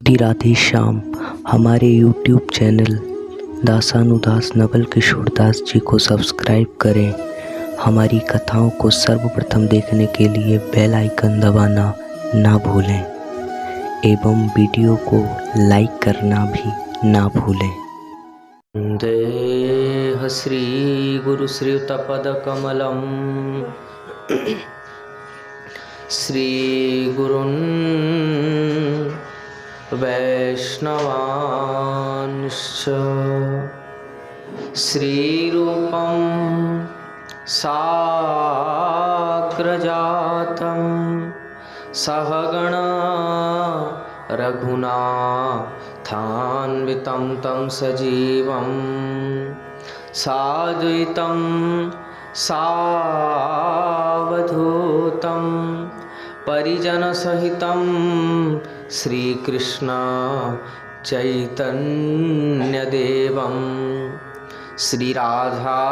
राधे राधे श्याम। हमारे YouTube channel दासानुदास Naval Kishore Das ji को subscribe करें। हमारी कथाओं को सर्वप्रथम देखने के लिए बेल आइकन दबाना ना भूलें एवं वीडियो को लाइक करना भी ना भूलें। देह श्री गुरु श्रीयुतपदकमलं श्री गुरुन् वैष्णवांश्च श्रीरूपं साग्रजातं सहगणा रघुनाथान्वितं तं सजीवं साद्वैतं सावधूतं परिजनसहितं श्रीकृष्ण चैतन्यदेवं श्रीराधा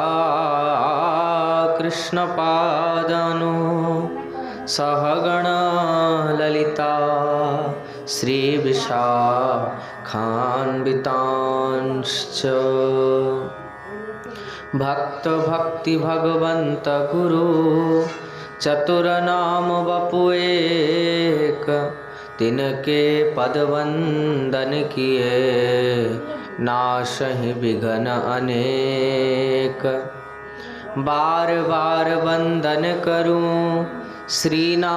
कृष्णपादानो सहगणा ललिता श्रीविशाखान्वितांश्च भक्ति भगवंत गुरु चतुरनाम बपुएक तिनके पदवंदन किए नाशहि विघ्न अनेक। बार बार वंदन करूं श्रीनाभायन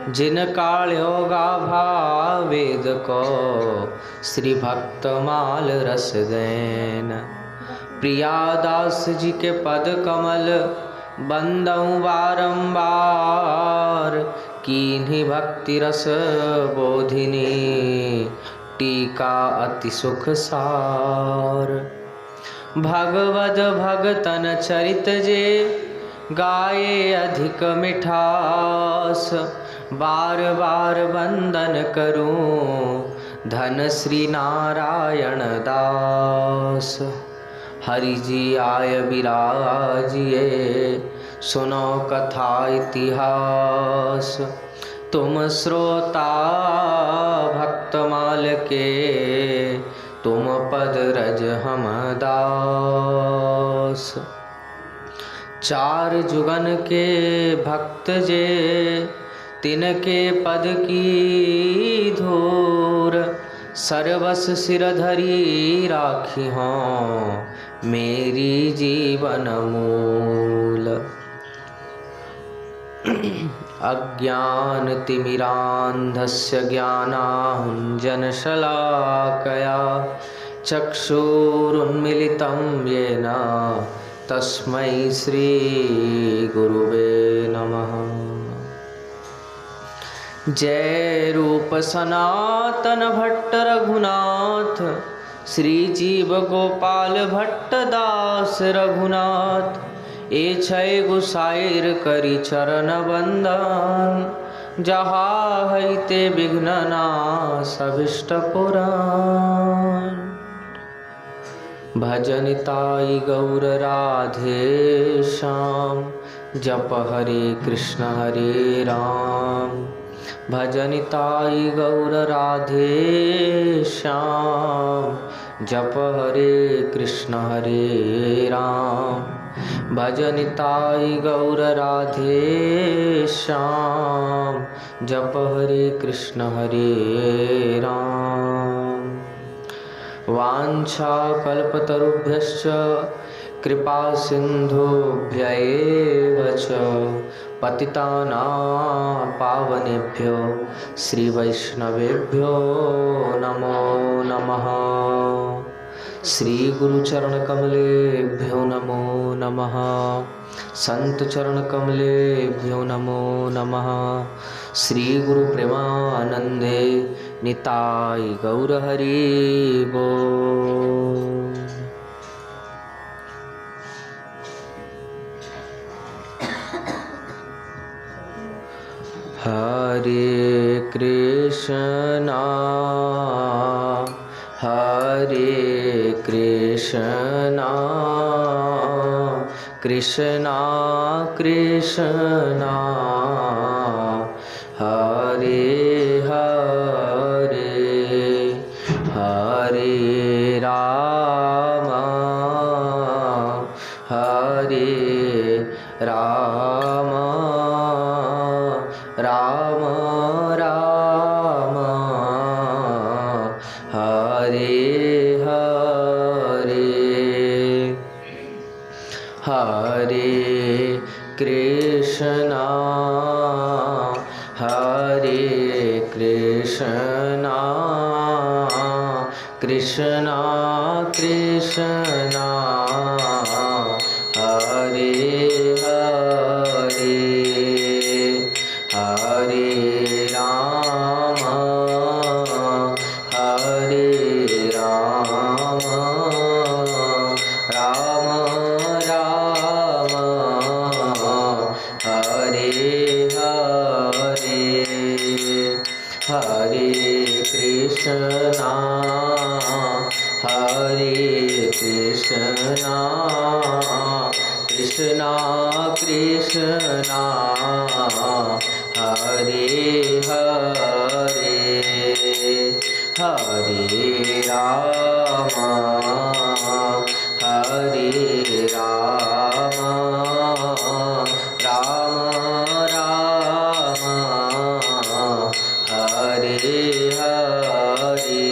जिन काल्योगा भावेद को श्री भक्तमाल रस देन। प्रियादास जी के पद कमल बंदऊं बारंबार कीन्ही भक्ति रस बोधिनी टीका अति सुख सार। भगवद भगतन चरित जे गाये अधिक मिठास बार बार वंदन करूं धन श्री नारायण दास। हरि जी आय विराजिए सुनो कथा इतिहास तुम श्रोता भक्तमाल के तुम पद रज हम दास। चार जुगन के भक्त जे तिनके पद की धूर सर्वस सिर धरी राखी हों मेरी जीवन मूल। अज्ञान तिमिरांधस्य ज्ञानांजनशलाकया चक्षुरुन्मिलितं येन तस्मै श्री गुरुवे नमः। जय रूप सनातन भट्ट रघुनाथ श्री जीव गोपाल भट्ट दास रघुनाथ। ए छय गुसाइर करी चरण बंदन जहाँ हईते विघ्न नाश अभिष्ट पुराण। भजनिताई गौर राधे श्याम जप हरे कृष्ण हरे राम। भजनिताई गौर राधे श्याम जप हरे कृष्ण हरे राम। भजनिताई गौर राधे श्याम जप हरे कृष्ण हरे राम। वाञ्छा कल्पतरुभ्यश्च कृपा सिन्धुभ्यैव च पतितानां पावनेभ्यो श्रीवैष्णवेभ्यो नमो नमः। श्री गुरु चरण कमलेभ्यो नमो नमः। संत चरण कमलेभ्यो नमो नमः। श्री गुरु प्रेमानंदे निताय गौर हरि बोल। हरे कृष्णा कृष्णा कृष्णा हरे राम हरे हरे हरे कृष्णा कृष्णा कृष्णा हरे हरे हरे राम राम राम हरे हरे हरे कृष्णा कृष्णा कृष्णा हरे हरे हरे राम राम राम हरे हरे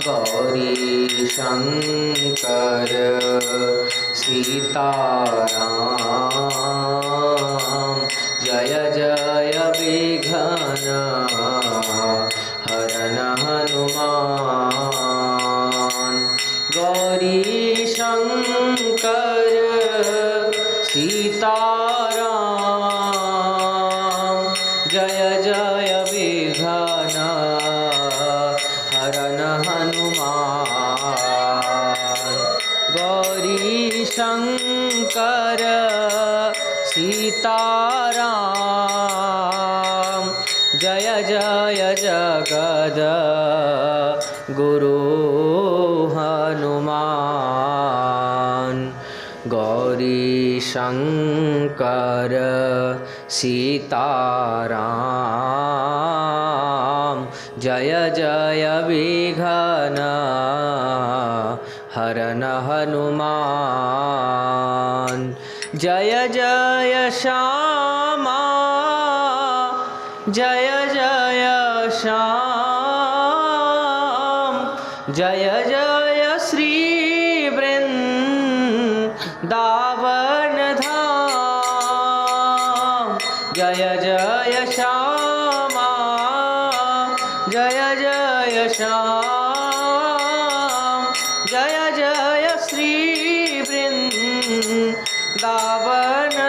गौरी शंकर सीताराम जय जय विघ्न हरन हनुमान गौरी शंकर सीताराम जय जय विघ्न हरन हनुमान गौरी शंकर सीताराम जय जय जगद गुरु हनुमान गौरी शंकर सीताराम जय जय विघ्न हरन हनुमान जय जय श्यामा जय जय श्याम जय जय श्री वृंदावन धाम जय जय श्यामा जय जय श्याम जय जय श्री वृंदावन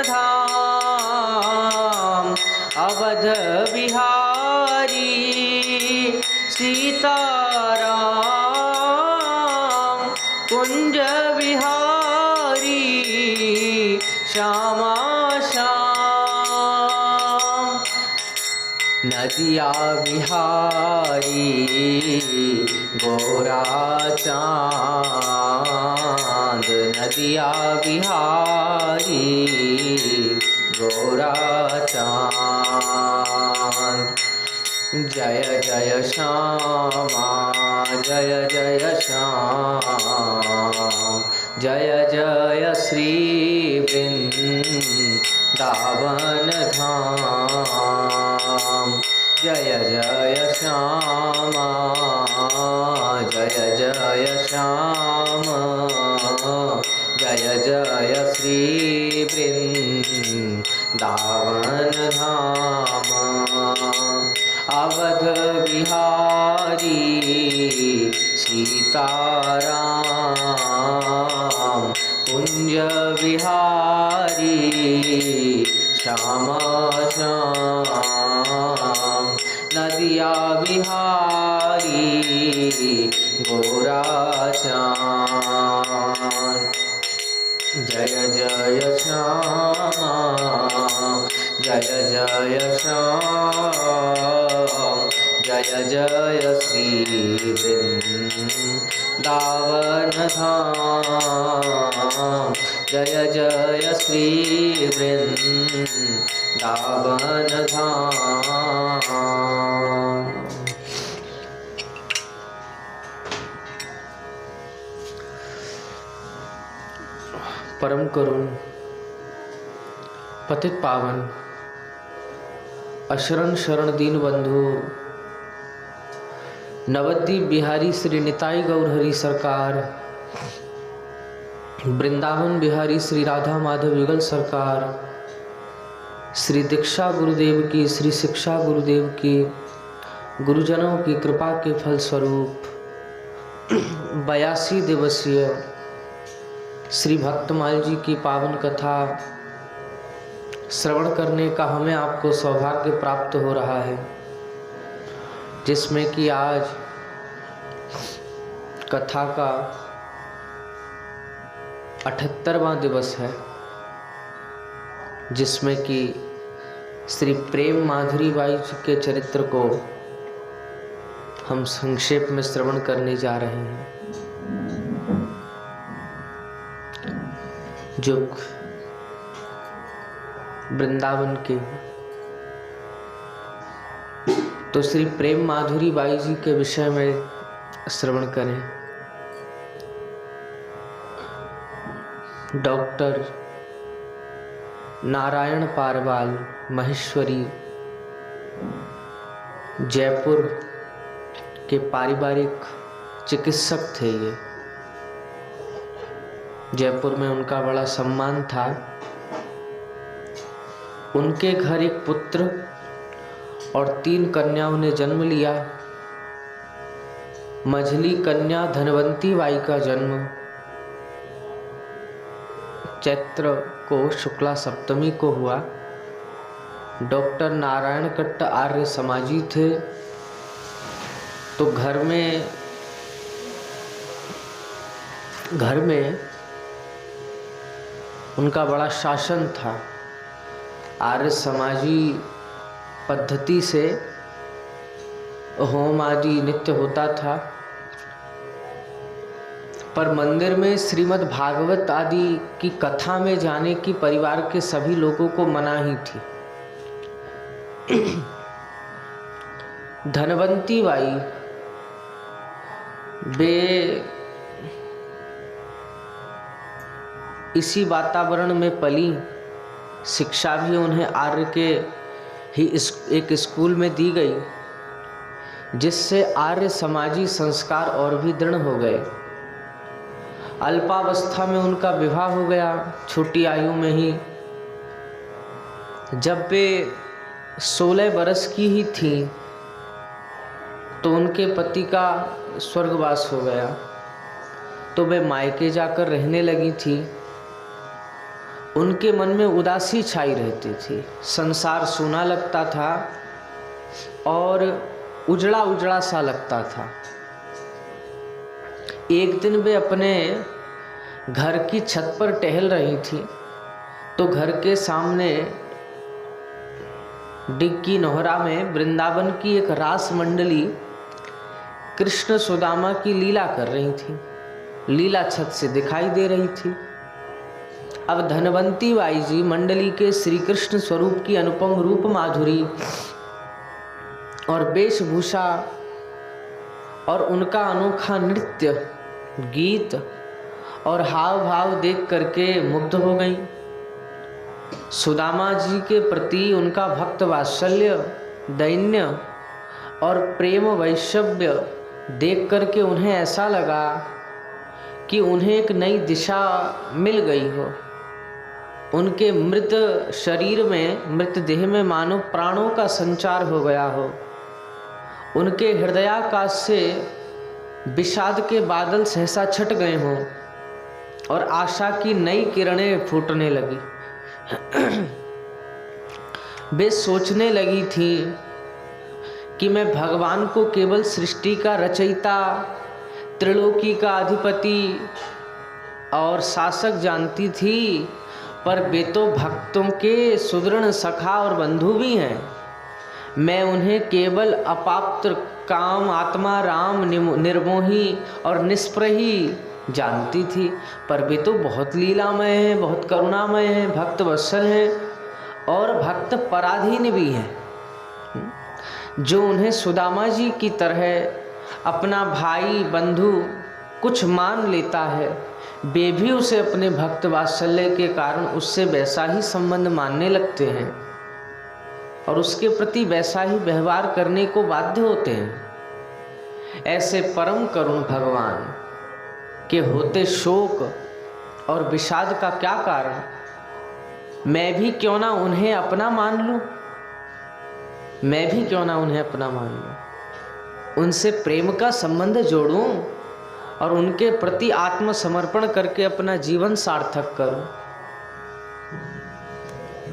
धाम अवध बिहारी सीताराम कुंज बिहारी श्यामा श्याम नदिया बिहारी गोरा चांद नदिया बिहारी गोरा चांद जय जय श्यामा जय जय श्याम जय जय श्री वृंदावन धाम जय जय श्यामा जय जय श्याम जय जय श्री वृंदावन धाम अवध बिहारी सीताराम कुंज बिहारी श्यामा श्याम नदिया बिहारी गोरा चांद जय जय श्यामा जय जय श्याम जय जय श्री वृंदावन धाम जय जय श्री वृंदावन धाम। परम करुण पतित पावन अशरण शरण दीन बंधु नवद्वीप बिहारी श्री निताई गौर हरि सरकार, वृंदावन बिहारी श्री राधा माधव युगल सरकार, श्री दीक्षा गुरुदेव की, श्री शिक्षा गुरुदेव की, गुरुजनों की कृपा के फलस्वरूप 82 दिवसीय श्री भक्तमाल जी की पावन कथा श्रवण करने का हमें आपको सौभाग्य प्राप्त हो रहा है, जिसमें कि आज कथा का 78वां दिवस है, जिसमें कि श्री प्रेम माधुरी बाई जी के चरित्र को हम संक्षेप में श्रवण करने जा रहे हैं, जो वृंदावन के। तो श्री प्रेम माधुरी बाई जी के विषय में श्रवण करें। डॉक्टर नारायण पारवाल महेश्वरी जयपुर के पारिवारिक चिकित्सक थे। ये जयपुर में उनका बड़ा सम्मान था। उनके घर एक पुत्र और 3 कन्याओं ने जन्म लिया। मझली कन्या धनवंती बाई का जन्म चैत्र को शुक्ला सप्तमी को हुआ। डॉक्टर नारायण कट्ट आर्य समाजी थे, तो घर में उनका बड़ा शासन था। आर्य समाजी पद्धति से होम आदि नित्य होता था, पर मंदिर में श्रीमद् भागवत आदि की कथा में जाने की परिवार के सभी लोगों को मनाही थी। धनवंती बाई वे इसी वातावरण में पली। शिक्षा भी उन्हें आर्य के ही एक स्कूल में दी गई, जिससे आर्य समाजी संस्कार और भी दृढ़ हो गए। अल्पावस्था में उनका विवाह हो गया, छोटी आयु में ही। जब वे 16 बरस की ही थी तो उनके पति का स्वर्गवास हो गया, तो वे मायके जाकर रहने लगी थी। उनके मन में उदासी छाई रहती थी, संसार सूना लगता था और उजड़ा उजड़ा सा लगता था। एक दिन वे अपने घर की छत पर टहल रही थी, तो घर के सामने डिग्गी नोहरा में वृंदावन की एक रास मंडली कृष्ण सुदामा की लीला कर रही थी। लीला छत से दिखाई दे रही थी। अब धनवंती बाई जी मंडली के श्री कृष्ण स्वरूप की अनुपम रूप माधुरी और वेशभूषा और उनका अनोखा नृत्य, गीत और हाव भाव देख करके मुग्ध हो गई। सुदामा जी के प्रति उनका भक्त वात्सल्य, दैन्य और प्रेम वैषव्य देख करके उन्हें ऐसा लगा कि उन्हें एक नई दिशा मिल गई हो। उनके मृत शरीर में, मृत देह में मानो प्राणों का संचार हो गया हो। उनके हृदयाकाश से विषाद के बादल सहसा छट गए हों और आशा की नई किरणें फूटने लगी। वे सोचने लगी थी कि मैं भगवान को केवल सृष्टि का रचयिता, त्रिलोकी का अधिपति और शासक जानती थी, पर वे तो भक्तों के सुदृढ़ सखा और बंधु भी हैं। मैं उन्हें केवल अपात्र काम आत्मा राम निर्मोही और निष्प्रही जानती थी, पर वे तो बहुत लीलामय हैं, बहुत करुणामय हैं, भक्त वत्सल हैं और भक्त पराधीन भी हैं। जो उन्हें सुदामा जी की तरह अपना भाई बंधु कुछ मान लेता है, वे भी उसे अपने भक्त वात्सल्य के कारण उससे वैसा ही संबंध मानने लगते हैं। और उसके प्रति वैसा ही व्यवहार करने को बाध्य होते हैं। ऐसे परम करुण भगवान के होते शोक और विषाद का क्या कारण? मैं भी क्यों ना उन्हें अपना मान लूं, मैं भी क्यों ना उन्हें अपना मान लूं, उनसे प्रेम का संबंध जोड़ूं और उनके प्रति आत्मसमर्पण करके अपना जीवन सार्थक करूं।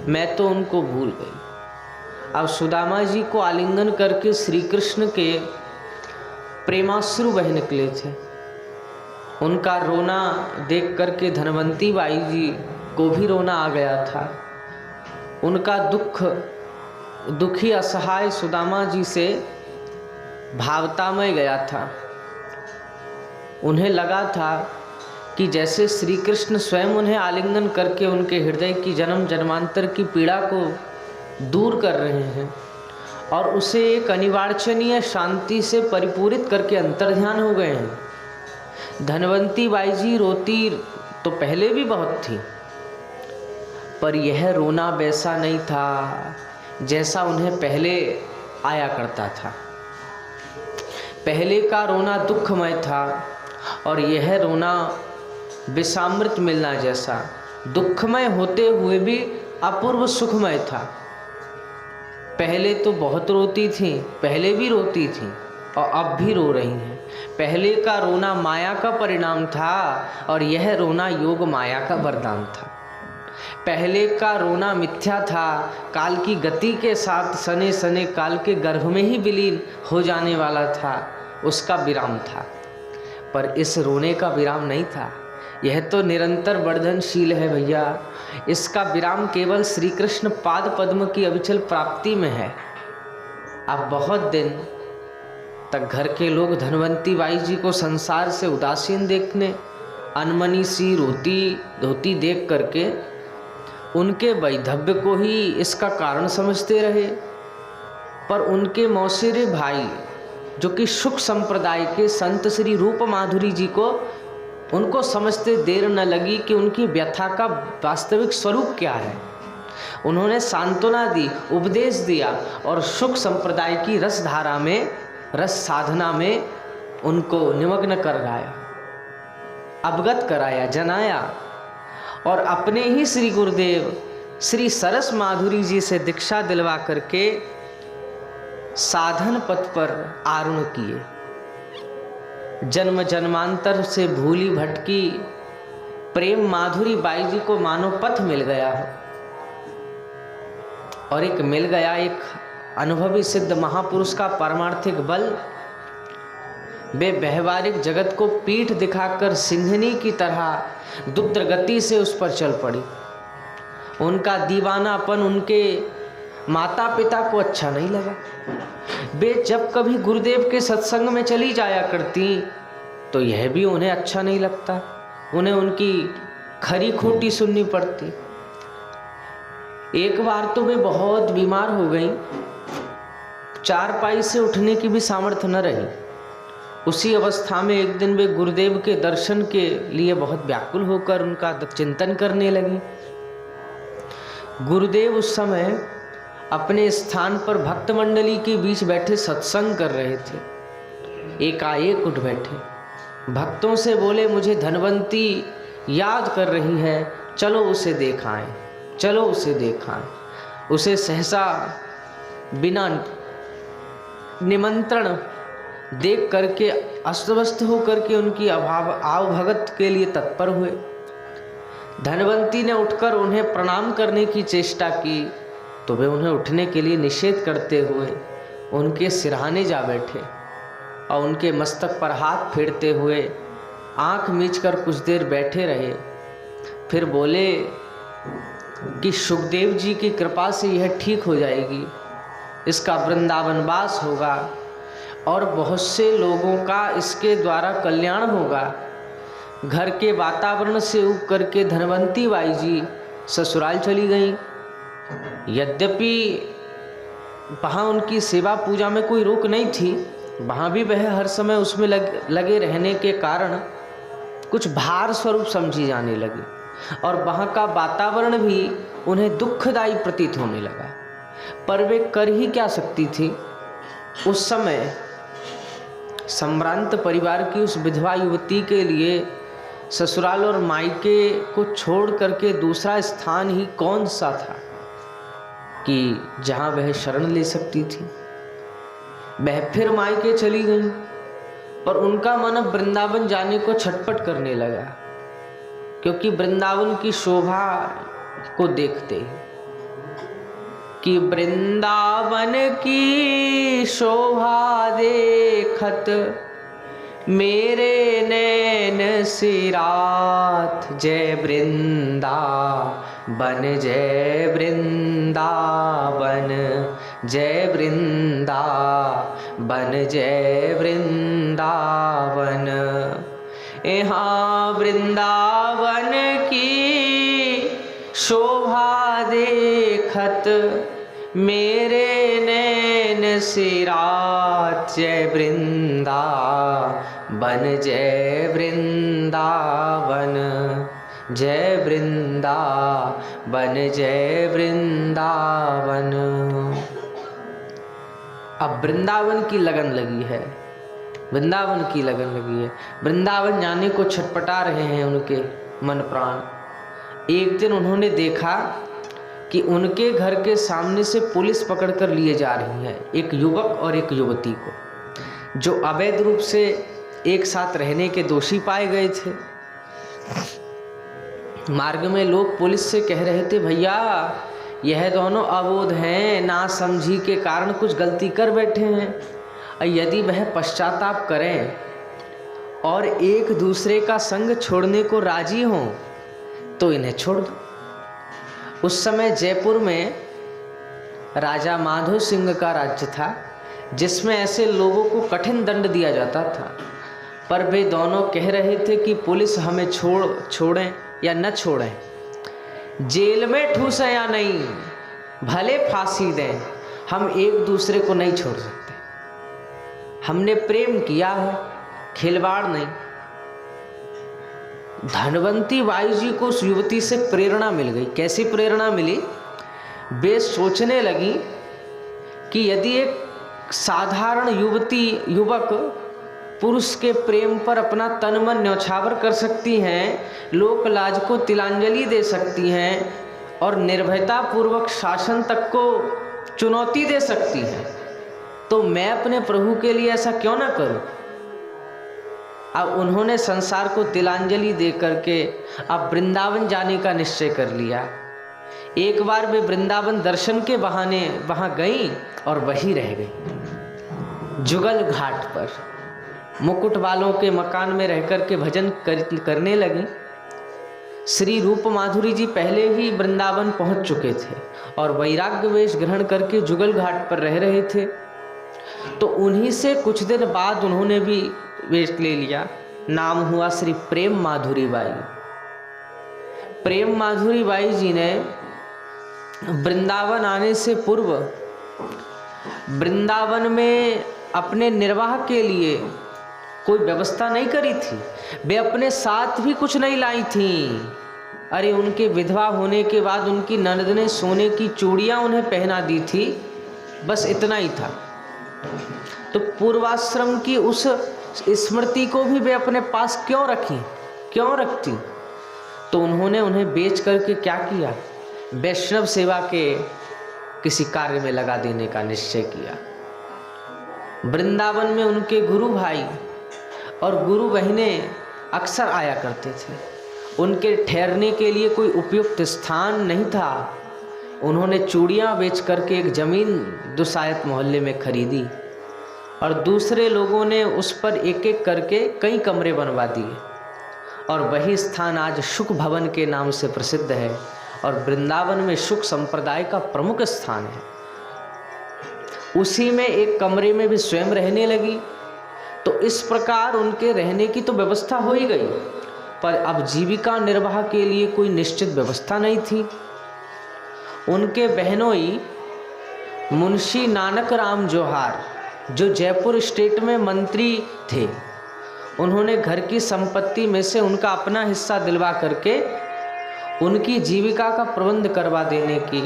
मैं तो उनको भूल गई। अब सुदामा जी को आलिंगन करके श्री कृष्ण के प्रेमाश्रु बह निकले थे। उनका रोना देख करके धनवंती बाई जी को भी रोना आ गया था। उनका दुखी असहाय सुदामा जी से भावतामय गया था। उन्हें लगा था कि जैसे श्री कृष्ण स्वयं उन्हें आलिंगन करके उनके हृदय की जन्म जन्मांतर की पीड़ा को दूर कर रहे हैं और उसे एक अनिवार्चनीय शांति से परिपूरित करके अंतर्ध्यान हो गए हैं। धनवंती बाई जी रोती तो पहले भी बहुत थी, पर यह रोना वैसा नहीं था जैसा उन्हें पहले आया करता था। पहले का रोना दुखमय था और यह रोना विषामृत मिलना जैसा दुखमय होते हुए भी अपूर्व सुखमय था। पहले तो बहुत रोती थी, पहले भी रोती थी और अब भी रो रही हैं। पहले का रोना माया का परिणाम था और यह रोना योग माया का वरदान था। पहले का रोना मिथ्या था, काल की गति के साथ सने सने काल के गर्भ में ही विलीन हो जाने वाला था, उसका विराम था। पर इस रोने का विराम नहीं था, यह तो निरंतर वर्धनशील है भैया। इसका विराम केवल श्री कृष्ण पाद पद्म की अविचल प्राप्ति में है। अब बहुत दिन तक घर के लोग धनवंती बाई जी को संसार से उदासीन देखने, अनमनी सी रोती देख करके उनके वैधव्य को ही इसका कारण समझते रहे। पर उनके मौसेरे भाई जो कि शुक संप्रदाय के संत श्री रूप माधुरी जी को उनको समझते देर न लगी कि उनकी व्यथा का वास्तविक स्वरूप क्या है। उन्होंने सांत्वना दी, उपदेश दिया और शुक संप्रदाय की रसधारा में, रस साधना में उनको निमग्न कराया, अवगत कराया, जनाया और अपने ही श्री गुरुदेव श्री सरस माधुरी जी से दीक्षा दिलवा करके साधन पथ पर आरूढ़ किए। जन्म जन्मांतर से भूली भटकी प्रेम माधुरी बाई जी को मानो पथ मिल गया हो और एक मिल गया एक अनुभवी सिद्ध महापुरुष का पारमार्थिक बल। वे व्यवहारिक जगत को पीठ दिखाकर सिंहनी की तरह दुग्ध गति से उस पर चल पड़ी। उनका दीवानापन उनके माता पिता को अच्छा नहीं लगा। वे जब कभी गुरुदेव के सत्संग में चली जाया करती तो यह भी उन्हें अच्छा नहीं लगता, उन्हें उनकी खरी खोटी सुननी पड़ती। एक बार तो वे बहुत बीमार हो गईं, चारपाई से उठने की भी सामर्थ्य न रही। उसी अवस्था में एक दिन वे गुरुदेव के दर्शन के लिए बहुत व्याकुल होकर उनका चिंतन करने लगी। गुरुदेव उस समय अपने स्थान पर भक्त मंडली के बीच बैठे सत्संग कर रहे थे। एकाएक उठ बैठे, भक्तों से बोले, मुझे धनवंती याद कर रही है, चलो उसे देखाएं, चलो उसे देखाएं। उसे सहसा बिना निमंत्रण देख करके अस्तव्यस्त होकर के उनकी आवभगत के लिए तत्पर हुए। धनवंती ने उठकर उन्हें प्रणाम करने की चेष्टा की तो वे उन्हें उठने के लिए निषेध करते हुए उनके सिरहाने जा बैठे और उनके मस्तक पर हाथ फेरते हुए आंख मीचकर कुछ देर बैठे रहे। फिर बोले कि सुखदेव जी की कृपा से यह ठीक हो जाएगी, इसका वृंदावनवास होगा और बहुत से लोगों का इसके द्वारा कल्याण होगा। घर के वातावरण से उब करके धनवंती बाई जी ससुराल चली गईं। यद्यपि वहाँ उनकी सेवा पूजा में कोई रोक नहीं थी, वहाँ भी वह हर समय उसमें लगे रहने के कारण कुछ भार स्वरूप समझी जाने लगी और वहाँ का वातावरण भी उन्हें दुखदायी प्रतीत होने लगा। पर वे कर ही क्या सकती थी। उस समय संभ्रांत परिवार की उस विधवा युवती के लिए ससुराल और मायके को छोड़ करके दूसरा स्थान ही कौन सा था कि जहां वह शरण ले सकती थी। वह फिर मायके चली गई, पर उनका मन अब वृंदावन जाने को छटपट करने लगा, क्योंकि वृंदावन की शोभा को देखते ही कि वृंदावन की शोभा देखत मेरे नैन सिरात, जय वृंदावन जय वृंदावन जय वृंदावन जय वृंदावन। यहाँ वृंदावन की शोभा देखत मेरे नैन सिरात, जय वृंदावन जय वृंदावन जय वृंदावन जय वृंदावन। अब वृंदावन की लगन लगी है, वृंदावन की लगन लगी है। वृंदावन जाने को छटपटा रहे हैं उनके मन प्राण। एक दिन उन्होंने देखा कि उनके घर के सामने से पुलिस पकड़कर लिए जा रही है एक युवक और एक युवती को, जो अवैध रूप से एक साथ रहने के दोषी पाए गए थे। मार्ग में लोग पुलिस से कह रहे थे, भैया यह दोनों अबोध हैं, ना समझी के कारण कुछ गलती कर बैठे हैं, और यदि वह पश्चाताप करें और एक दूसरे का संग छोड़ने को राजी हों तो इन्हें छोड़ दो। उस समय जयपुर में राजा माधो सिंह का राज्य था, जिसमें ऐसे लोगों को कठिन दंड दिया जाता था। पर वे दोनों कह रहे थे कि पुलिस हमें छोड़ें या न छोड़ें, जेल में ठूसें या नहीं, भले फांसी दें, हम एक दूसरे को नहीं छोड़ सकते। हमने प्रेम किया है, खिलवाड़ नहीं। धनवंती बाई जी को उस युवती से प्रेरणा मिल गई। कैसी प्रेरणा मिली? वे सोचने लगी कि यदि एक साधारण युवक पुरुष के प्रेम पर अपना तन मन न्यौछावर कर सकती हैं, लोक लाज को तिलांजलि दे सकती हैं और निर्भयता पूर्वक शासन तक को चुनौती दे सकती हैं, तो मैं अपने प्रभु के लिए ऐसा क्यों ना करूं। अब उन्होंने संसार को तिलांजलि दे करके अब वृंदावन जाने का निश्चय कर लिया। एक बार वे वृंदावन दर्शन के बहाने वहां गई और वहीं रह गई। जुगल घाट पर मुकुट वालों के मकान में रह कर के भजन करने लगी। श्री रूप माधुरी जी पहले ही वृंदावन पहुंच चुके थे और वैराग्य वेश ग्रहण करके जुगल घाट पर रह रहे थे। तो उन्हीं से कुछ दिन बाद उन्होंने भी वेश ले लिया। नाम हुआ श्री प्रेम माधुरी बाई। प्रेम माधुरी बाई जी ने वृंदावन आने से पूर्व वृंदावन में अपने निर्वाह के लिए कोई व्यवस्था नहीं करी थी। वे अपने साथ भी कुछ नहीं लाई थीं। अरे उनके विधवा होने के बाद उनकी ननद ने सोने की चूड़ियां उन्हें पहना दी थी, बस इतना ही था। तो पूर्वाश्रम की उस स्मृति को भी वे अपने पास क्यों रखती? तो उन्होंने उन्हें बेच करके क्या किया? वैष्णव सेवा के किसी कार्य में लगा देने का निश्चय किया। वृंदावन में उनके गुरु भाई और गुरु बहनें अक्सर आया करते थे। उनके ठहरने के लिए कोई उपयुक्त स्थान नहीं था। उन्होंने चूड़ियाँ बेच करके एक ज़मीन दुसायत मोहल्ले में खरीदी और दूसरे लोगों ने उस पर एक एक करके कई कमरे बनवा दिए और वही स्थान आज शुक भवन के नाम से प्रसिद्ध है और वृंदावन में शुक संप्रदाय का प्रमुख स्थान है। उसी में एक कमरे में भी स्वयं रहने लगी। तो इस प्रकार उनके रहने की तो व्यवस्था हो ही गई, पर अब जीविका निर्वाह के लिए कोई निश्चित व्यवस्था नहीं थी। उनके बहनोई मुंशी नानक राम जोहार, जो जयपुर स्टेट में मंत्री थे, उन्होंने घर की संपत्ति में से उनका अपना हिस्सा दिलवा करके उनकी जीविका का प्रबंध करवा देने की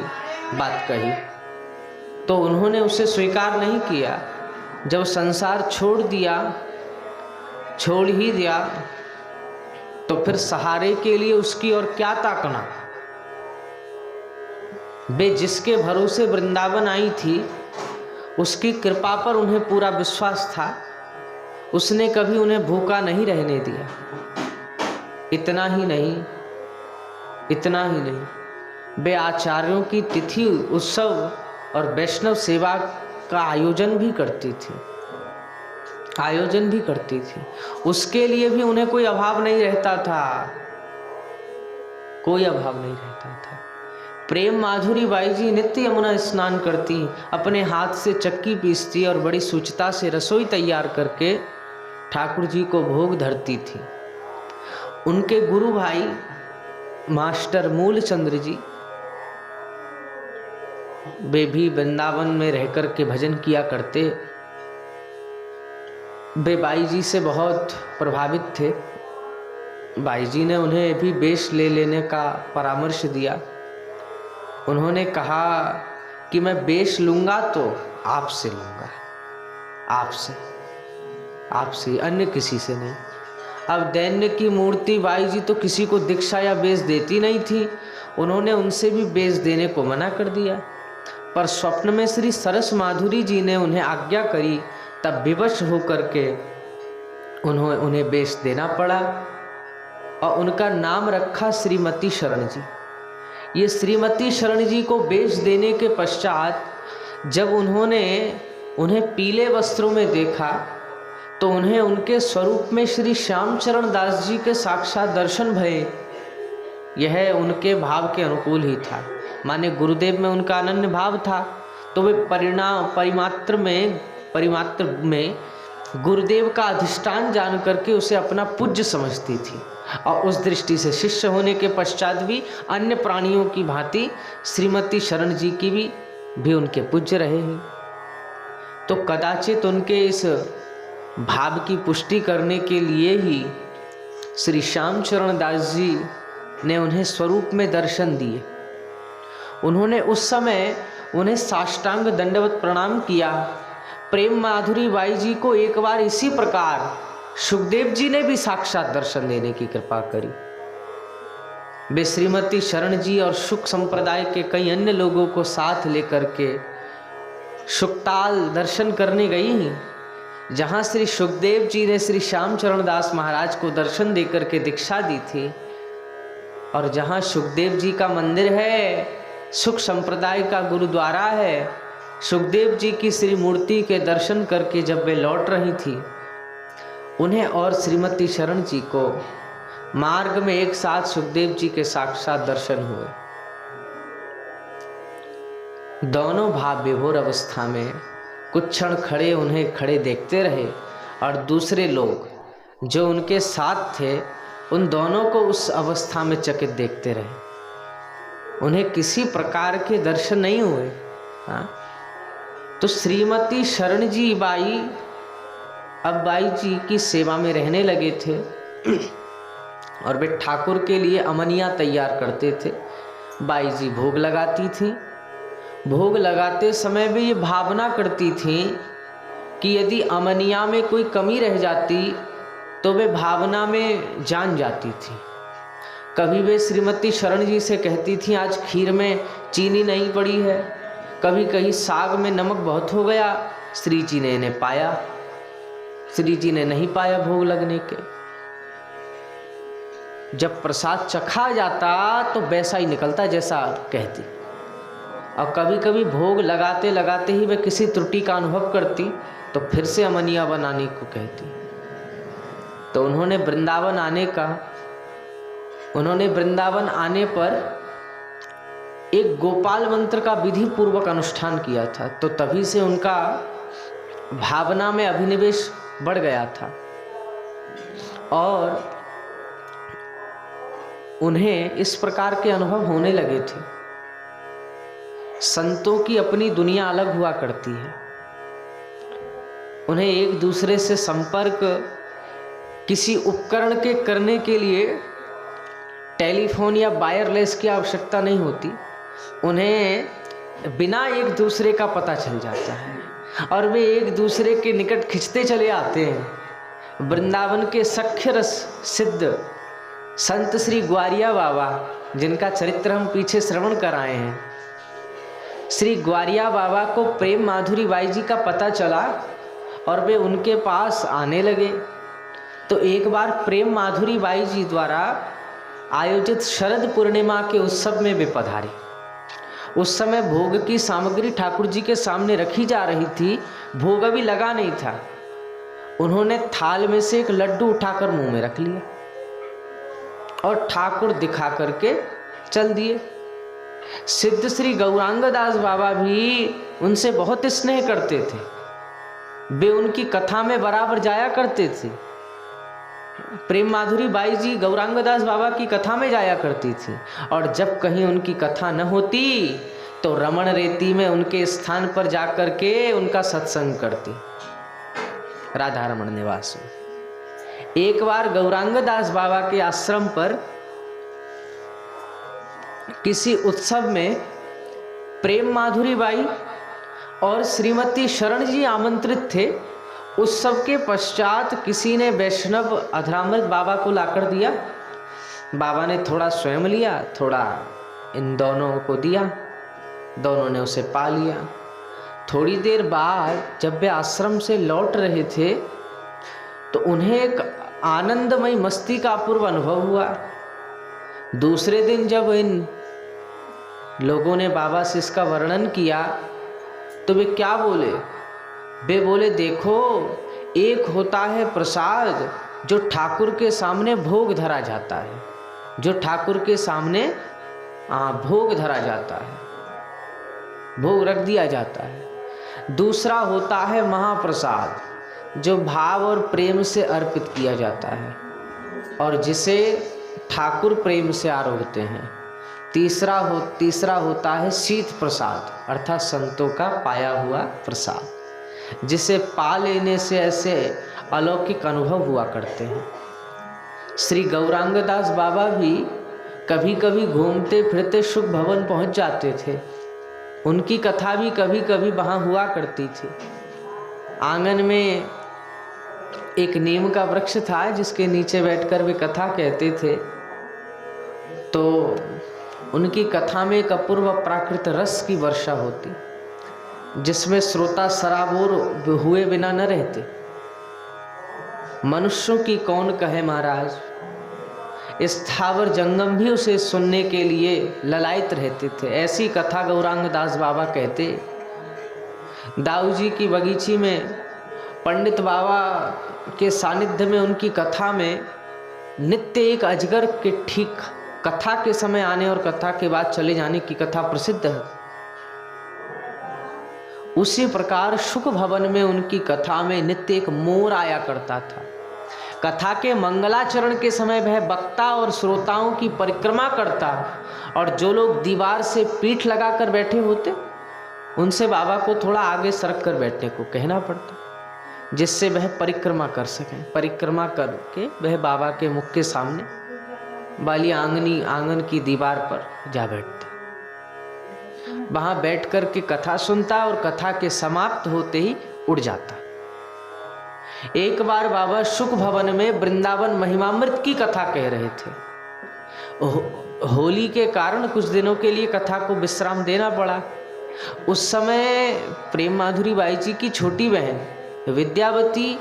बात कही। तो उन्होंने उसे स्वीकार नहीं किया। जब संसार छोड़ ही दिया तो फिर सहारे के लिए उसकी ओर क्या ताकना। वे जिसके भरोसे वृंदावन आई थी उसकी कृपा पर उन्हें पूरा विश्वास था। उसने कभी उन्हें भूखा नहीं रहने दिया। इतना ही नहीं, वे आचार्यों की तिथि, उत्सव और वैष्णव सेवा का आयोजन भी करती थी। उसके लिए भी उन्हें कोई अभाव नहीं रहता था। प्रेम माधुरी बाई जी नित्य यमुना स्नान करती, अपने हाथ से चक्की पीसती और बड़ी शुचिता से रसोई तैयार करके ठाकुर जी को भोग धरती थी। उनके गुरु भाई मास्टर मूलचंद्र जी, वे भी वृंदावन में रहकर के भजन किया करते। वे बाई जी से बहुत प्रभावित थे। बाई जी ने उन्हें भी वेश ले लेने का परामर्श दिया। उन्होंने कहा कि मैं वेश लूंगा तो आपसे लूंगा, आपसे, अन्य किसी से नहीं। अब दैन्य की मूर्ति बाई जी तो किसी को दीक्षा या वेश देती नहीं थी। उन्होंने उनसे भी वेश देने को मना कर दिया। पर स्वप्न में श्री सरस माधुरी जी ने उन्हें आज्ञा करी, तब विवश होकर के उन्हें वेश देना पड़ा और उनका नाम रखा श्रीमती शरण जी। ये श्रीमती शरण जी को वेश देने के पश्चात जब उन्होंने उन्हें पीले वस्त्रों में देखा तो उन्हें उनके स्वरूप में श्री श्यामचरण दास जी के साक्षात दर्शन भये। यह उनके भाव के अनुकूल ही था। माने गुरुदेव में उनका अनन्य भाव था, तो वे परिमात्र में गुरुदेव का अधिष्ठान जान करके उसे अपना पूज्य समझती थी। और उस दृष्टि से शिष्य होने के पश्चात भी अन्य प्राणियों की भांति श्रीमती शरण जी की भी उनके पूज्य रहे हैं। तो कदाचित उनके इस भाव की पुष्टि करने के लिए ही श्री श्यामचरण दास जी ने उन्हें स्वरूप में दर्शन दिए। उन्होंने उस समय उन्हें साष्टांग दंडवत प्रणाम किया। प्रेम माधुरी बाई जी को एक बार इसी प्रकार सुखदेव जी ने भी साक्षात दर्शन देने की कृपा करी। वे श्रीमती शरण जी और सुख संप्रदाय के कई अन्य लोगों को साथ लेकर के सुखताल दर्शन करने गई, जहाँ श्री सुखदेव जी ने श्री श्यामचरण दास महाराज को दर्शन देकर के दीक्षा दी थी। और जहाँ सुखदेव जी का मंदिर है, सुख संप्रदाय का गुरुद्वारा है, सुखदेव जी की श्री मूर्ति के दर्शन करके जब वे लौट रही थी, उन्हें और श्रीमती शरण जी को मार्ग में एक साथ सुखदेव जी के साक्षात दर्शन हुए। दोनों भाव विभोर अवस्था में कुछ क्षण उन्हें खड़े देखते रहे और दूसरे लोग जो उनके साथ थे उन दोनों को उस अवस्था में चकित देखते रहे। उन्हें किसी प्रकार के दर्शन नहीं हुए। तो श्रीमती शरण जी बाई अब बाई जी की सेवा में रहने लगे थे और वे ठाकुर के लिए अमनिया तैयार करते थे। बाई जी भोग लगाती थी। भोग लगाते समय भी ये भावना करती थी कि यदि अमनिया में कोई कमी रह जाती तो वे भावना में जान जाती थी। कभी वे श्रीमती शरण जी से कहती थी आज खीर में चीनी नहीं पड़ी है, कभी कहीं साग में नमक बहुत हो गया। श्री जी ने इन्हें पाया, श्री जी ने नहीं पाया भोग लगने के। जब प्रसाद चखा जाता तो वैसा ही निकलता जैसा कहती। और कभी कभी भोग लगाते लगाते ही वे किसी त्रुटि का अनुभव करती तो फिर से अमनिया बनाने को कहती। तो उन्होंने वृंदावन आने पर एक गोपाल मंत्र का विधि पूर्वक अनुष्ठान किया था। तो तभी से उनका भावना में अभिनिवेश बढ़ गया था और उन्हें इस प्रकार के अनुभव होने लगे थे। संतों की अपनी दुनिया अलग हुआ करती है। उन्हें एक दूसरे से संपर्क किसी उपकरण के करने के लिए टेलीफोन या वायरलेस की आवश्यकता नहीं होती। उन्हें बिना एक दूसरे का पता चल जाता है और वे एक दूसरे के निकट खिंचते चले आते हैं। वृंदावन के सख्य रस सिद्ध संत श्री ग्वारिया बाबा, जिनका चरित्र हम पीछे श्रवण कर आए हैं, श्री ग्वारिया बाबा को प्रेम माधुरी बाई जी का पता चला और वे उनके पास आने लगे। तो एक बार प्रेम माधुरी बाई जी द्वारा आयोजित शरद पूर्णिमा के उत्सव में वे पधारे। उस समय भोग की सामग्री ठाकुर जी के सामने रखी जा रही थी, भोग अभी लगा नहीं था। उन्होंने थाल में से एक लड्डू उठाकर मुंह में रख लिया और ठाकुर दिखा करके चल दिए। सिद्ध श्री गौरांग दास बाबा भी उनसे बहुत स्नेह करते थे, वे उनकी कथा में बराबर जाया करते थे। प्रेम माधुरी बाई जी गौरांग दास बाबा की कथा में जाया करती थी और जब कहीं उनकी कथा न होती तो रमण रेती में उनके स्थान पर जाकर के उनका सत्संग करती, राधा रमण निवास में। एक बार गौरांग दास बाबा के आश्रम पर किसी उत्सव में प्रेम माधुरी बाई और श्रीमती शरण जी आमंत्रित थे। उत्सव के पश्चात किसी ने वैष्णव अधरामृत बाबा को लाकर दिया। बाबा ने थोड़ा स्वयं लिया, थोड़ा इन दोनों को दिया, दोनों ने उसे पा लिया। थोड़ी देर बाद जब वे आश्रम से लौट रहे थे तो उन्हें एक आनंदमय मस्ती का अपूर्व अनुभव हुआ। दूसरे दिन जब इन लोगों ने बाबा से इसका वर्णन किया तो वे क्या बोले? वे बोले, देखो, एक होता है प्रसाद जो ठाकुर के सामने भोग धरा जाता है, जो ठाकुर के सामने भोग धरा जाता है, भोग रख दिया जाता है। दूसरा होता है महाप्रसाद जो भाव और प्रेम से अर्पित किया जाता है और जिसे ठाकुर प्रेम से आरोहते हैं। तीसरा होता है शीत प्रसाद अर्थात संतों का पाया हुआ प्रसाद, जिसे पा लेने से ऐसे अलौकिक अनुभव हुआ करते हैं। श्री गौरांग दास बाबा भी कभी कभी घूमते फिरते सुख भवन पहुंच जाते थे। उनकी कथा भी कभी कभी वहाँ हुआ करती थी। आंगन में एक नीम का वृक्ष था जिसके नीचे बैठकर वे कथा कहते थे। तो उनकी कथा में एक अपूर्व प्राकृत रस की वर्षा होती जिसमें श्रोता सराबोर हुए बिना न रहते। मनुष्यों की कौन कहे महाराज, स्थावर जंगम भी उसे सुनने के लिए ललायत रहते थे। ऐसी कथा गौरांग दास बाबा कहते। दाऊ जी की बगीची में पंडित बाबा के सानिध्य में उनकी कथा में नित्य एक अजगर के ठीक कथा के समय आने और कथा के बाद चले जाने की कथा प्रसिद्ध है। उसी प्रकार सुख भवन में उनकी कथा में नित्य एक मोर आया करता था। कथा के मंगलाचरण के समय वह वक्ता और श्रोताओं की परिक्रमा करता और जो लोग दीवार से पीठ लगाकर बैठे होते उनसे बाबा को थोड़ा आगे सरक कर बैठने को कहना पड़ता, जिससे वह परिक्रमा कर सकें। परिक्रमा करके वह बाबा के मुख के सामने वाली आंगन की दीवार पर जा बैठता, वहां बैठ कर के कथा सुनता और कथा के समाप्त होते ही उड़ जाता। एक बार बाबा सुख भवन में वृंदावन महिमामृत की कथा कह रहे थे। होली के कारण कुछ दिनों के लिए कथा को विश्राम देना पड़ा। उस समय प्रेम माधुरी बाई जी की छोटी बहन विद्यावती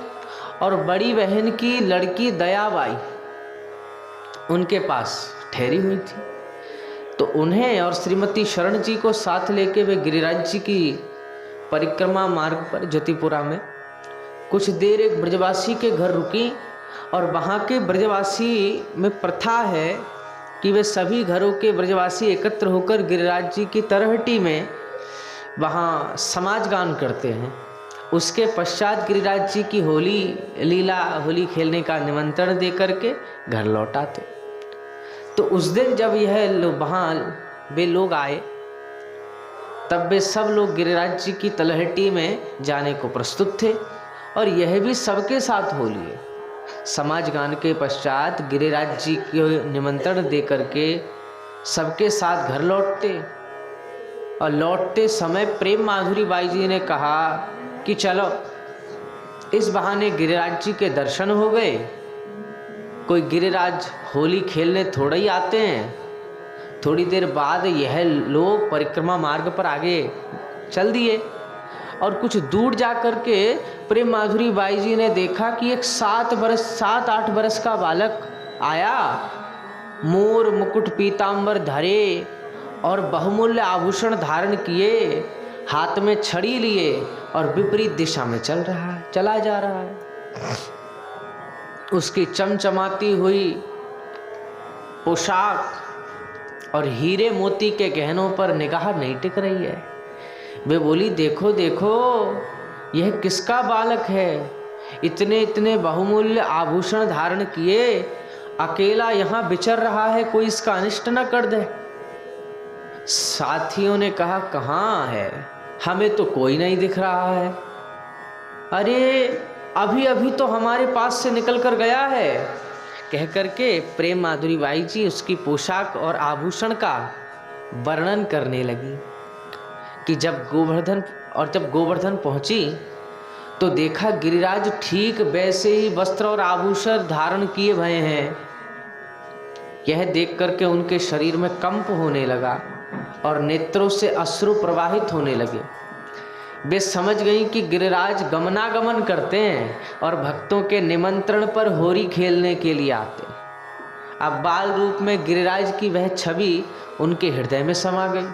और बड़ी बहन की लड़की दयाबाई उनके पास ठहरी हुई थी। तो उन्हें और श्रीमती शरण जी को साथ लेके वे गिरिराज जी की परिक्रमा मार्ग पर ज्योतिपुरा में कुछ देर एक ब्रजवासी के घर रुकी। और वहाँ के ब्रजवासी में प्रथा है कि वे सभी घरों के ब्रजवासी एकत्र होकर गिरिराज जी की तरहटी में वहाँ समाज गान करते हैं। उसके पश्चात गिरिराज जी की होली खेलने का निमंत्रण दे करके घर लौट आते। तो उस दिन जब वहाँ वे लोग आए तब वे सब लोग गिरिराज जी की तलहटी में जाने को प्रस्तुत थे और यह भी सबके साथ होली है। समाज गान के पश्चात गिरिराज जी को निमंत्रण दे करके सबके साथ घर लौटते और लौटते समय प्रेम माधुरी बाई जी ने कहा कि चलो इस बहाने गिरिराज जी के दर्शन हो गए। कोई गिरिराज होली खेलने थोड़ा ही आते हैं। थोड़ी देर बाद यह लोग परिक्रमा मार्ग पर आगे चल दिए और कुछ दूर जा कर के प्रेम माधुरी बाई जी ने देखा कि एक 7-8 बरस का बालक आया, मोर मुकुट पीतांबर धरे और बहुमूल्य आभूषण धारण किए, हाथ में छड़ी लिए और विपरीत दिशा में चला जा रहा है। उसकी चमचमाती हुई पोशाक और हीरे मोती के गहनों पर निगाह नहीं टिक रही है। वे बोली, देखो देखो यह किसका बालक है, इतने इतने बहुमूल्य आभूषण धारण किए अकेला यहाँ विचर रहा है, कोई इसका अनिष्ट न कर दे। साथियों ने कहा, कहाँ है, हमें तो कोई नहीं दिख रहा है। अरे अभी अभी तो हमारे पास से निकल कर गया है। कह करके प्रेम माधुरी बाई जी उसकी पोशाक और आभूषण का वर्णन करने लगी कि जब गोवर्धन पहुंची तो देखा गिरिराज ठीक वैसे ही वस्त्र और आभूषण धारण किए भये हैं। यह देख करके उनके शरीर में कंप होने लगा और नेत्रों से अश्रु प्रवाहित होने लगे। वे समझ गई कि गिरिराज गमनागमन करते हैं और भक्तों के निमंत्रण पर होरी खेलने के लिए आते हैं। अब बाल रूप में गिरिराज की वह छवि उनके हृदय में समा गई।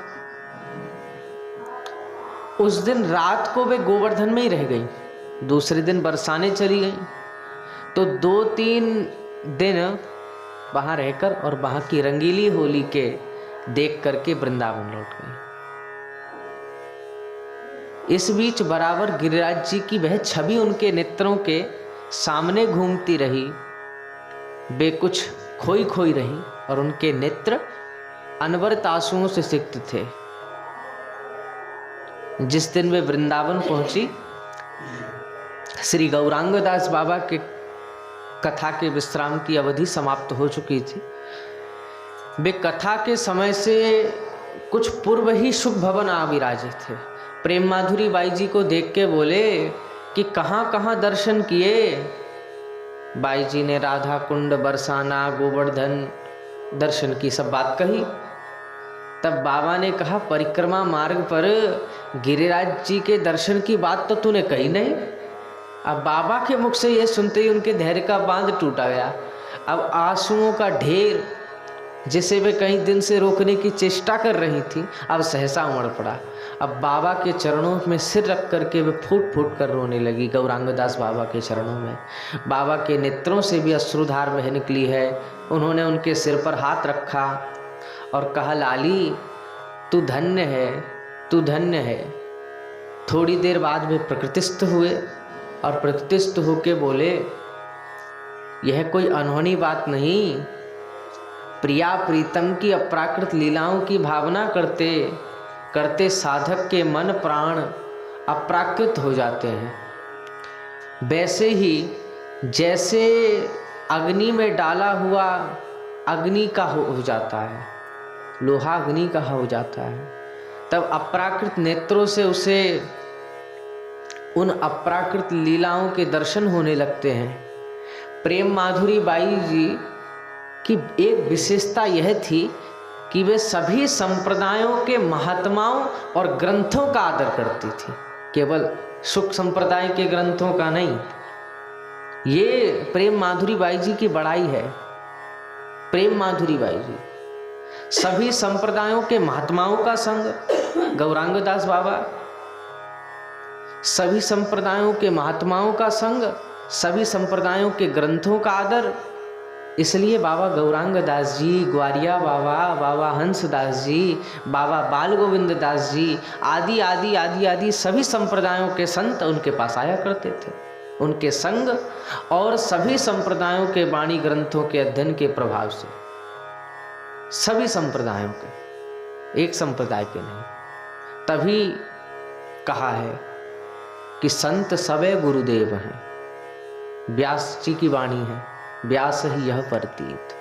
उस दिन रात को वे गोवर्धन में ही रह गई। दूसरे दिन बरसाने चली गई तो 2-3 दिन वहां रहकर और वहां की रंगीली होली के देख करके वृंदावन लौट गई। इस बीच बराबर गिरिराज जी की वह छवि उनके नेत्रों के सामने घूमती रही। वे कुछ खोई खोई रही और उनके नेत्र अनवरत आंसुओं से सिक्त थे। जिस दिन वे वृंदावन पहुंची, श्री गौरांगदास बाबा के कथा के विश्राम की अवधि समाप्त हो चुकी थी। वे कथा के समय से कुछ पूर्व ही सुख भवन आ विराजे थे। प्रेम माधुरी बाई जी को देख के बोले कि कहाँ कहाँ दर्शन किए। बाई जी ने राधा कुंड, बरसाना, गोवर्धन दर्शन की सब बात कही। तब बाबा ने कहा, परिक्रमा मार्ग पर गिरिराज जी के दर्शन की बात तो तूने कही नहीं। अब बाबा के मुख से यह सुनते ही उनके धैर्य का बांध टूटा गया। अब आंसुओं का ढेर जिसे वे कई दिन से रोकने की चेष्टा कर रही थी, अब सहसा उमड़ पड़ा। अब बाबा के चरणों में सिर रख करके वे फूट फूट कर रोने लगी। गौरांगदास बाबा के चरणों में बाबा के नेत्रों से भी अश्रुधार बह निकली है। उन्होंने उनके सिर पर हाथ रखा और कहा, लाली तू धन्य है, तू धन्य है। थोड़ी देर बाद वे प्रकृतिस्थ हुए और प्रकृतिस्थ होके बोले, यह कोई अनहोनी बात नहीं। प्रिया प्रीतम की अप्राकृत लीलाओं की भावना करते करते साधक के मन प्राण अप्राकृत हो जाते हैं। वैसे ही जैसे अग्नि में डाला हुआ अग्नि का हो जाता है, लोहा अग्नि का हो जाता है, तब अप्राकृत नेत्रों से उसे उन अप्राकृत लीलाओं के दर्शन होने लगते हैं। प्रेम माधुरी बाई जी की एक विशेषता यह थी कि वे सभी संप्रदायों के महात्माओं और ग्रंथों का आदर करती थी, केवल सुख संप्रदाय के ग्रंथों का नहीं। ये प्रेम माधुरी बाई जी की बड़ाई है। प्रेम माधुरी बाई जी सभी संप्रदायों के महात्माओं का संग, गौरांगदास बाबा सभी संप्रदायों के महात्माओं का संग, सभी संप्रदायों के ग्रंथों का आदर। इसलिए बाबा गौरांगदास जी, ग्वारिया बाबा, बाबा हंसदास जी, बाबा बाल गोविंद दास जी आदि आदि आदि आदि सभी संप्रदायों के संत उनके पास आया करते थे। उनके संग और सभी संप्रदायों के वाणी ग्रंथों के अध्ययन के प्रभाव से, सभी संप्रदायों के, एक संप्रदाय के नहीं। तभी कहा है कि संत सबे गुरुदेव हैं। व्यास जी की वाणी है, व्यास ही यह प्रतीत।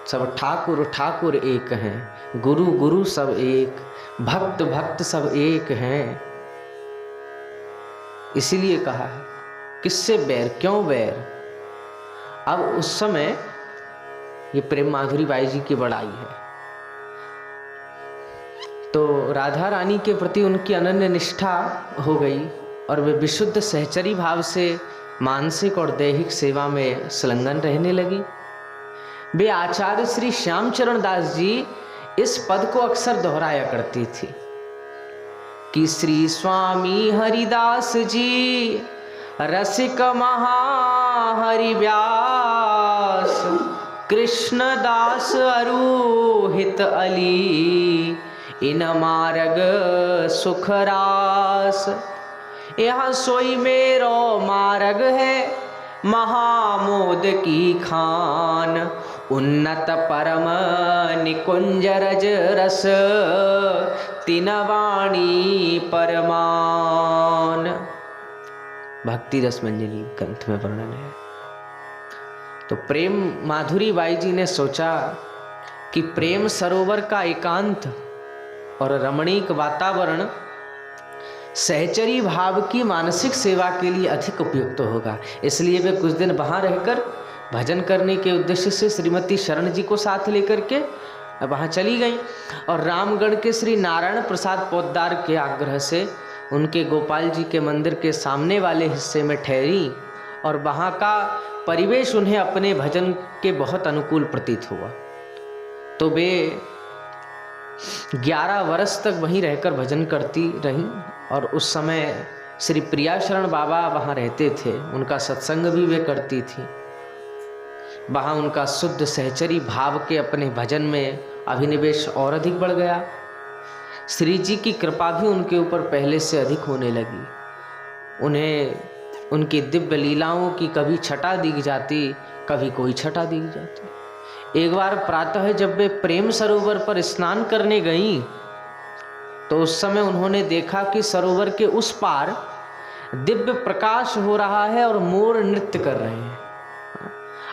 सब ठाकुर ठाकुर एक हैं, गुरु गुरु सब एक, भक्त भक्त सब एक हैं। इसीलिए कहा है किससे बैर, क्यों बैर। अब उस समय ये प्रेम माधुरी बाई जी की बड़ाई है। तो राधा रानी के प्रति उनकी अनन्य निष्ठा हो गई और वे विशुद्ध सहचरी भाव से मानसिक और दैहिक सेवा में संलग्न रहने लगी। वे आचार्य श्री श्यामचरण दास जी इस पद को अक्सर दोहराया करती थी कि श्री स्वामी हरिदास जी रसिक महा हरि व्यास, कृष्ण दास अरुहित अली, इन मार्ग सुख रास। यह सोई मेरो मार्ग है महामोद की खान, उन्नत परम निकुंज रज रस, तीन वाणी परमान। भक्ति रस मंजरी ग्रंथ में वर्णन है। तो प्रेम माधुरी बाई जी ने सोचा कि प्रेम सरोवर का एकांत और रमणीक वातावरण सहचरी भाव की मानसिक सेवा के लिए अधिक उपयुक्त होगा। इसलिए वे कुछ दिन वहाँ रहकर भजन करने के उद्देश्य से श्रीमती शरण जी को साथ लेकर के वहाँ चली गई और रामगढ़ के श्री नारायण प्रसाद पोद्दार के आग्रह से उनके गोपाल जी के मंदिर के सामने वाले हिस्से में ठहरी और वहाँ का परिवेश उन्हें अपने भजन के बहुत अनुकूल प्रतीत हुआ। तो वे 11 वर्ष तक वहीं रहकर भजन करती रहीं और उस समय श्री प्रिया शरण बाबा वहाँ रहते थे, उनका सत्संग भी वे करती थी। वहाँ उनका शुद्ध सहचरी भाव के अपने भजन में अभिनिवेश और अधिक बढ़ गया। श्री जी की कृपा भी उनके ऊपर पहले से अधिक होने लगी। उन्हें उनकी दिव्य लीलाओं की कभी छटा दी जाती, कभी कोई छटा दी जाती। एक बार प्रातः जब वे प्रेम सरोवर पर स्नान करने गईं तो उस समय उन्होंने देखा कि सरोवर के उस पार दिव्य प्रकाश हो रहा है और मोर नृत्य कर रहे हैं।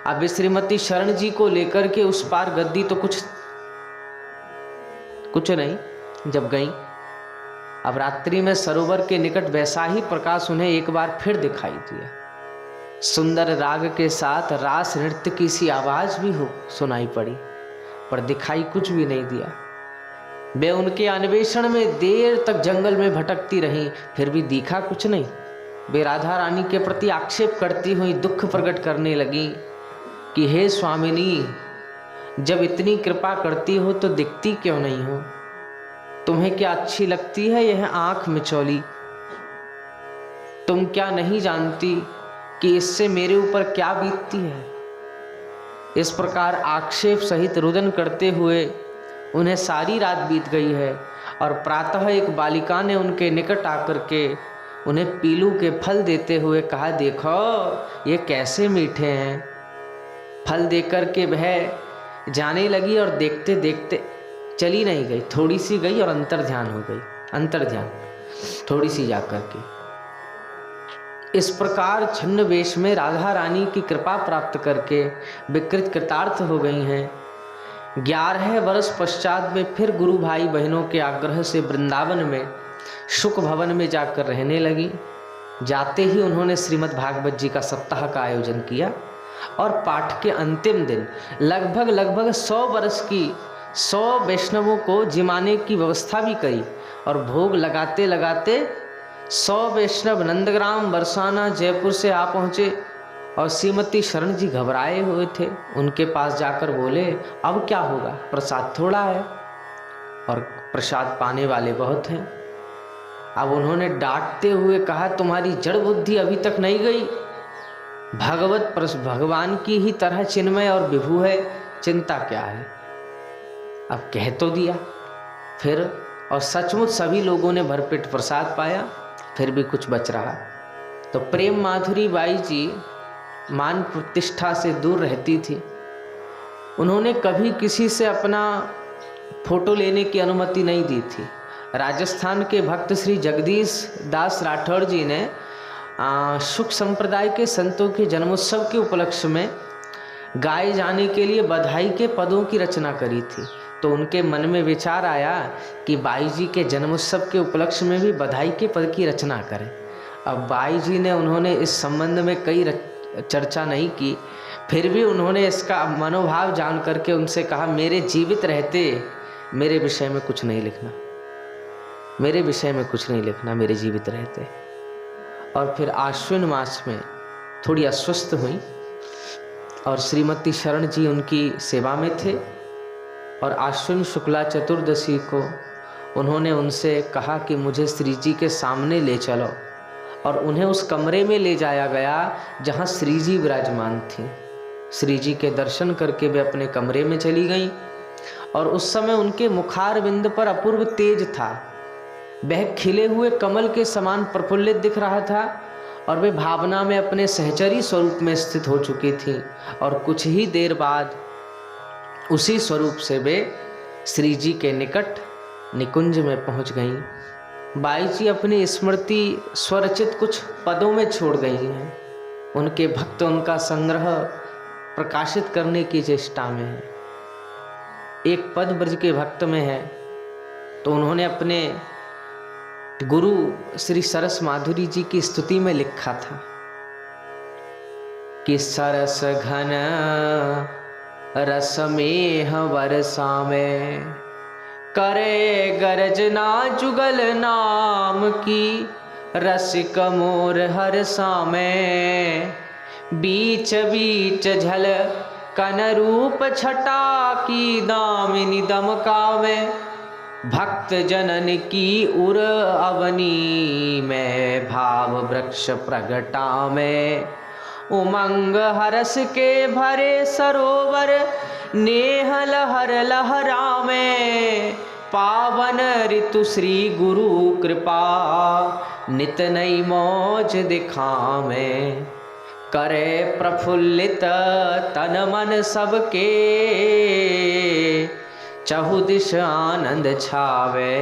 अब श्रीमती शरण जी को लेकर के उस पार गद्दी तो कुछ नहीं। जब गई अब रात्रि में सरोवर के निकट वैसा ही प्रकाश उन्हें एक बार फिर दिखाई दिया। सुंदर राग के साथ रास नृत्य की सी आवाज भी सुनाई पड़ी, पर दिखाई कुछ भी नहीं दिया। वे उनके अन्वेषण में देर तक जंगल में भटकती रहीं, फिर भी दिखा कुछ नहीं। वे राधा रानी के प्रति आक्षेप करती हुई दुख प्रकट करने लगी कि हे स्वामिनी, जब इतनी कृपा करती हो तो दिखती क्यों नहीं हो? तुम्हें क्या अच्छी लगती है यह आंख मिचौली? तुम क्या नहीं जानती कि इससे मेरे ऊपर क्या बीतती है? इस प्रकार आक्षेप सहित रुदन करते हुए उन्हें सारी रात बीत गई है और प्रातः एक बालिका ने उनके निकट आकर के उन्हें पीलू के फल देते हुए कहा, देखो ये कैसे मीठे हैं। फल देकर के वह जाने लगी और देखते देखते चली नहीं गई, थोड़ी सी गई और अंतर ध्यान हो गई। अंतर ध्यान थोड़ी सी जाकर के इस प्रकार छन्न वेश में राधा रानी की कृपा प्राप्त करके विकृत कृतार्थ हो गई हैं। 11 वर्ष पश्चात वे फिर गुरु भाई बहनों के आग्रह से वृंदावन में शुक भवन में जाकर रहने लगी। जाते ही उन्होंने श्रीमद् भागवत जी का सप्ताह का आयोजन किया और पाठ के अंतिम दिन लगभग 100 वर्ष की 100 वैष्णवों को जिमाने की व्यवस्था भी करी और भोग लगाते लगाते 100 वैष्णव नंदग्राम बरसाना जयपुर से आ पहुँचे और श्रीमती शरण जी घबराए हुए थे। उनके पास जाकर बोले, अब क्या होगा? प्रसाद थोड़ा है और प्रसाद पाने वाले बहुत हैं। अब उन्होंने डांटते हुए कहा, तुम्हारी जड़ बुद्धि अभी तक नहीं गई। भगवान की ही तरह चिन्मय और विभु है, चिंता क्या है? अब कह तो दिया फिर, और सचमुच सभी लोगों ने भरपेट प्रसाद पाया, फिर भी कुछ बच रहा। तो प्रेम माधुरी बाई जी मान प्रतिष्ठा से दूर रहती थी। उन्होंने कभी किसी से अपना फोटो लेने की अनुमति नहीं दी थी। राजस्थान के भक्त श्री जगदीश दास राठौड़ जी ने शुक संप्रदाय के संतों के जन्मोत्सव के उपलक्ष्य में गाए जाने के लिए बधाई के पदों की रचना करी थी। तो उनके मन में विचार आया कि बाई जी के जन्मोत्सव के उपलक्ष्य में भी बधाई के पद की रचना करें। अब बाई जी ने उन्होंने इस संबंध में कई चर्चा नहीं की, फिर भी उन्होंने इसका मनोभाव जान करके उनसे कहा, मेरे जीवित रहते मेरे विषय में कुछ नहीं लिखना, मेरे विषय में कुछ नहीं लिखना, मेरे जीवित रहते। और फिर आश्विन मास में थोड़ी अस्वस्थ हुई और श्रीमती शरण जी उनकी सेवा में थे। और आश्विन शुक्ला चतुर्दशी को उन्होंने उनसे कहा कि मुझे श्री जी के सामने ले चलो, और उन्हें उस कमरे में ले जाया गया जहाँ श्री जी विराजमान थी। श्री जी के दर्शन करके वे अपने कमरे में चली गईं, और उस समय उनके मुखारविंद पर अपूर्व तेज था, वह खिले हुए कमल के समान प्रफुल्लित दिख रहा था, और वे भावना में अपने सहचरी स्वरूप में स्थित हो चुकी थी। और कुछ ही देर बाद उसी स्वरूप से वे श्री जी के निकट निकुंज में पहुंच गईं। बाई जी अपनी स्मृति स्वरचित कुछ पदों में छोड़ गई हैं। उनके भक्त उनका संग्रह प्रकाशित करने की चेष्टा में है। एक पद ब्रज के भक्त में है, तो उन्होंने अपने गुरु श्री सरस माधुरी जी की स्तुति में लिखा था कि सरस घन रस मेह वर्षा में, करे गरजना जुगल नाम की, रसिक मोर हर्षा में, बीच बीच झल कन रूप छटा की, दामिनी दमकावे, भक्त जनन की उर अवनी में, भाव वृक्ष प्रगटा में, उमंग हरस के भरे सरोवर, नेह लहर लहरा में, पावन ऋतु श्री गुरु कृपा, नित नई मौज दिखावे, करे प्रफुल्लित तन मन सबके, चहुदिश आनंद छावे,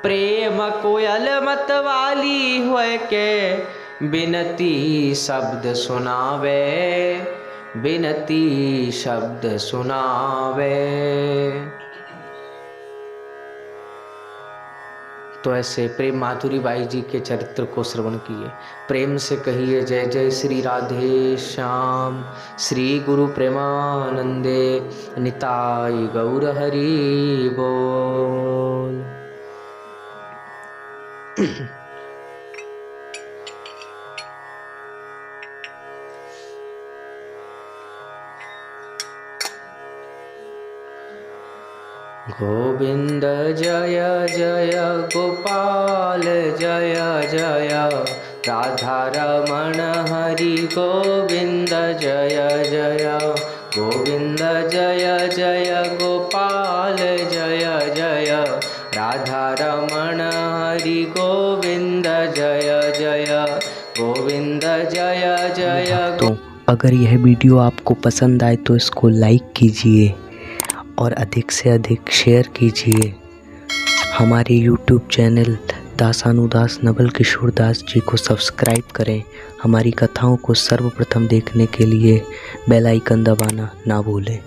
प्रेम कोयल मतवाली होय के, बिनती शब्द सुनावे, बिनती शब्द सुनावे। तो ऐसे प्रेम माधुरी बाई जी के चरित्र को श्रवण किए। प्रेम से कहिए जय जय श्री राधे श्याम, श्री गुरु प्रेमानंदे, निताई गौर हरि बोल। गोविंद जय जय गोपाल जय जय, राधा रमण हरि गोविंद जय जय, गोविंद जय जय गोपाल जय जय, राधा रमण हरि गोविंद जय जय, गोविंद जय जय। तो अगर यह वीडियो आपको पसंद आए तो इसको लाइक कीजिए और अधिक से अधिक शेयर कीजिए। हमारे YouTube चैनल दासानुदास नवल किशोर दास जी को सब्सक्राइब करें। हमारी कथाओं को सर्वप्रथम देखने के लिए बेल आइकन दबाना ना भूलें।